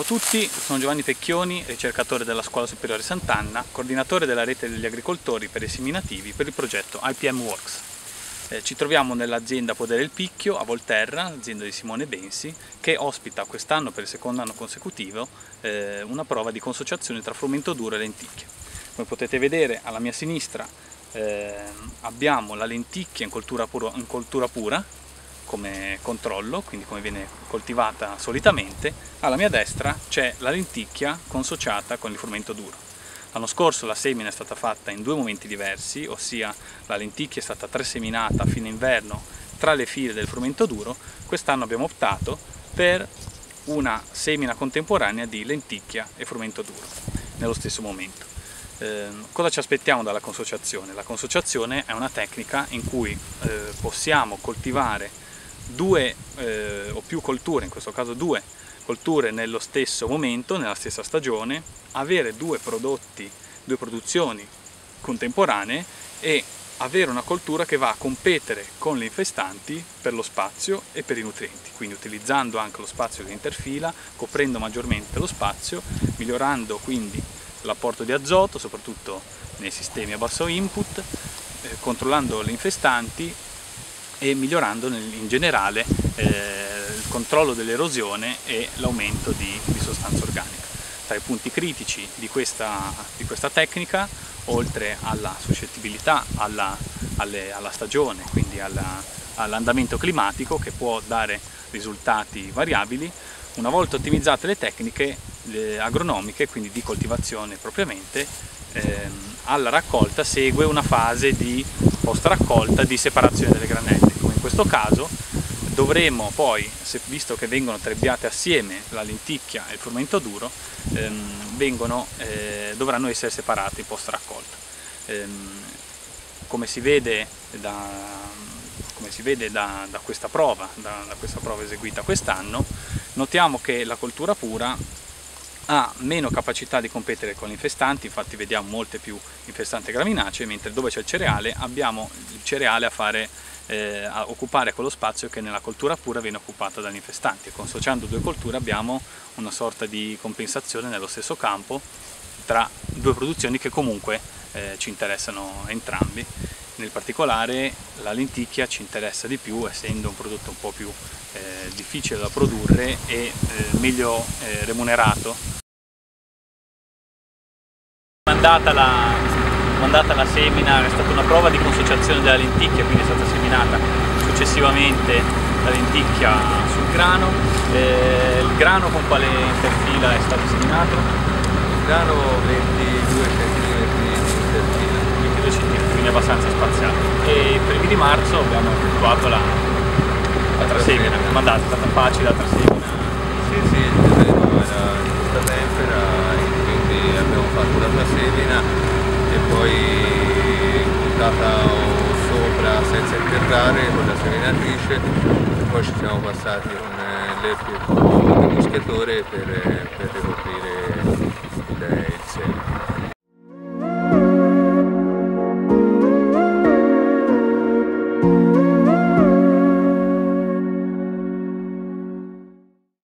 Ciao a tutti, sono Giovanni Pecchioni, ricercatore della Scuola Superiore Sant'Anna, coordinatore della rete degli agricoltori per i seminativi per il progetto IPM Works. Ci troviamo nell'azienda Podere il Picchio a Volterra, azienda di Simone Bensi, che ospita quest'anno per il secondo anno consecutivo una prova di consociazione tra frumento duro e lenticchie. Come potete vedere alla mia sinistra abbiamo la lenticchia in coltura pura come controllo, quindi come viene coltivata solitamente. Alla mia destra c'è la lenticchia consociata con il frumento duro. L'anno scorso la semina è stata fatta in due momenti diversi, ossia la lenticchia è stata treseminata a fine inverno tra le file del frumento duro. Quest'anno abbiamo optato per una semina contemporanea di lenticchia e frumento duro nello stesso momento. Cosa ci aspettiamo dalla consociazione? La consociazione è una tecnica in cui possiamo coltivare due o più colture, in questo caso due colture nello stesso momento, nella stessa stagione, avere due produzioni contemporanee e avere una coltura che va a competere con le infestanti per lo spazio e per i nutrienti, quindi utilizzando anche lo spazio dell'interfila, coprendo maggiormente lo spazio, migliorando quindi l'apporto di azoto, soprattutto nei sistemi a basso input, controllando le infestanti e migliorando in generale il controllo dell'erosione e l'aumento di sostanza organica. Tra i punti critici di questa tecnica, oltre alla suscettibilità alla stagione, quindi all'andamento climatico che può dare risultati variabili, una volta ottimizzate le tecniche agronomiche, quindi di coltivazione propriamente, alla raccolta segue una fase di post raccolta di separazione delle granelle. Come in questo caso dovremo poi, visto che vengono trebbiate assieme la lenticchia e il frumento duro, dovranno essere separati post raccolta. Come si vede da questa prova eseguita quest'anno, notiamo che la coltura pura ha meno capacità di competere con gli infestanti, infatti vediamo molte più infestanti graminacee, mentre dove c'è il cereale abbiamo il cereale a occupare quello spazio che nella coltura pura viene occupato dagli infestanti. Consociando due colture abbiamo una sorta di compensazione nello stesso campo tra due produzioni che comunque ci interessano entrambi. Nel particolare la lenticchia ci interessa di più, essendo un prodotto un po' più difficile da produrre e meglio remunerato. Mandata la semina, è stata una prova di consociazione della lenticchia, quindi è stata seminata successivamente la lenticchia sul grano. Il grano con quale interfila è stato seminato? Il grano 22 cm di interfila. 22 cm, quindi abbastanza spaziato. E i primi di marzo abbiamo effettuato la trasemina. Come è andata? È stata facile la trasemina? Sì, il terreno era in questa tempera, quindi abbiamo fatto la trasemina e poi buttata sopra senza interrare con la seminatrice, e poi ci siamo passati con l'EPI e con il mischiatore per